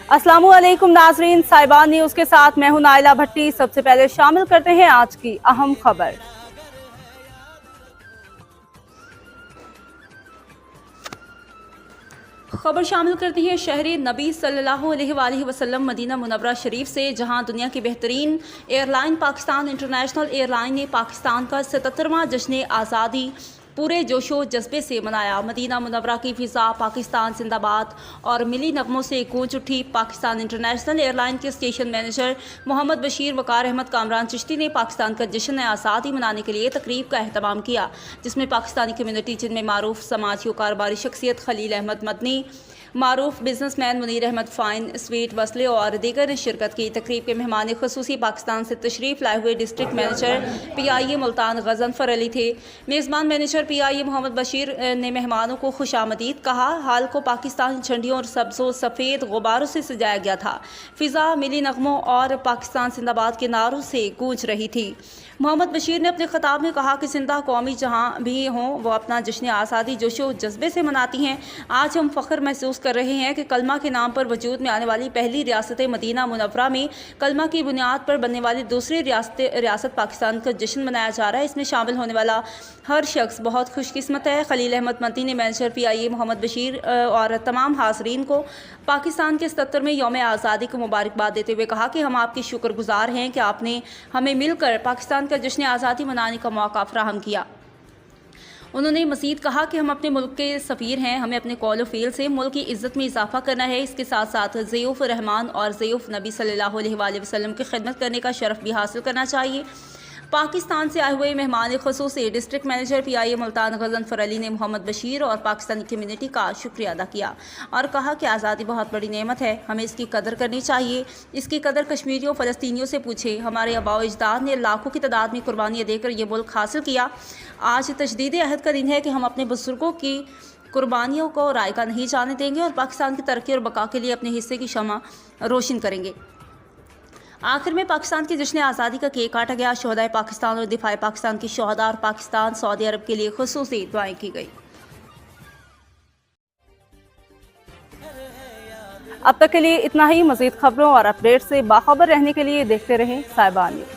अस्सलामु अलैकुम नाजरीन, साहिबान न्यूज के साथ मैं हूं नाइला भट्टी। सबसे पहले शामिल करते हैं आज की अहम खबर। शामिल करती है शहरी नबी सल्लल्लाहु अलैहि वसल्लम मदीना मुनव्वरा शरीफ से, जहां दुनिया की बेहतरीन एयरलाइन पाकिस्तान इंटरनेशनल एयरलाइन ने पाकिस्तान का 77वां जश्न आज़ादी पूरे जोशो जज्बे से मनाया। मदीना मुनव्वरा की फ़िज़ा पाकिस्तान जिंदाबाद और मिली नगमों से गूंज उठी। पाकिस्तान इंटरनेशनल एयरलाइन के स्टेशन मैनेजर मोहम्मद बशीर वकार अहमद कामरान चिश्ती ने पाकिस्तान का जश्न आज़ादी मनाने के लिए तकरीब का अहतमाम किया, जिसमें पाकिस्तानी कम्यूनिटी, जिनमें मारूफ समाजी और कारोबारी शख्सियत खलील अहमद मदनी, मारूफ businessman Munir Ahmed fine, sweet वसले और दीगर ने शिरकत की। तकरीब के मेहमान खसूसी पाकिस्तान से तशरीफ़ लाए हुए district manager PIA Multan Ghazanfar Ali थे। मेज़बान मैनेजर PIA मोहम्मद बशीर ने मेहमानों को खुशामदीद कहा। हाल को पाकिस्तानी झंडियों और सब्ज़ो सफ़ेद गुब्बारों से सजाया गया था। फ़िज़ा मिली नगमों और पाकिस्तान जिंदाबाद के नारों से गूंज रही थी। मोहम्मद बशीर ने अपने खिताब में कहा कि जिंदा कौमी जहाँ भी हों वो अपना जश्न आज़ादी जोशो जज्बे से मनाती हैं। आज हम फ़ख्र महसूस कर रहे हैं कि कलमा के नाम पर वजूद में आने वाली पहली रियासत मदीना मुनव्वरा में कलमा की बुनियाद पर बनने वाली दूसरी रियासत पाकिस्तान का जश्न मनाया जा रहा है। इसमें शामिल होने वाला हर शख्स बहुत खुशकिस्मत है। खलील अहमद मदनी ने मैनेजर PIA मोहम्मद बशीर और तमाम हाज़रीन को पाकिस्तान के 77वें यौम आज़ादी को मुबारकबाद देते हुए कहा कि हम आपके शुक्रगुजार हैं कि आपने हमें मिलकर पाकिस्तान का जश्न आज़ादी मनाने का मौका फराहम किया। उन्होंने मज़ीद कहा कि हम अपने मुल्क के सफ़ीर हैं, हमें अपने कौल व फ़ील से मुल्क की इज़्ज़त में इजाफ़ा करना है। इसके साथ साथ ज़ियूफ़ रहमान और ज़ियूफ़ नबी सल्लल्लाहु अलैहि वसल्लम की खिदमत करने का शरफ़ भी हासिल करना चाहिए। पाकिस्तान से आए हुए मेहमान ख़ुसूसी district manager PIA Multan Ghazanfar Ali ने मोहम्मद बशीर और पाकिस्तानी कम्यूनिटी का शुक्रिया अदा किया और कहा कि आज़ादी बहुत बड़ी नेमत है, हमें इसकी कदर करनी चाहिए। इसकी कदर कश्मीरियों फ़लस्तीनियों से पूछे। हमारे आबा अजदाद ने लाखों की तादाद में कुर्बानियाँ देकर ये मुल्क हासिल किया। आज तजदीद अहद का दिन है कि हम अपने बुजुर्गों की कुर्बानियों को रायगा नहीं जाने देंगे और पाकिस्तान की तरक्की और बका के लिए अपने हिस्से की शमा रोशन करेंगे। आखिर में पाकिस्तान के जश्न आज़ादी का केक काटा गया। शोहदाए पाकिस्तान और दिफाए पाकिस्तान की शोहदा और पाकिस्तान सऊदी अरब के लिए खुसूसी दुआएं की गई। अब तक के लिए इतना ही। मज़ीद खबरों और अपडेट से बाखबर रहने के लिए देखते रहें साहिबान न्यूज।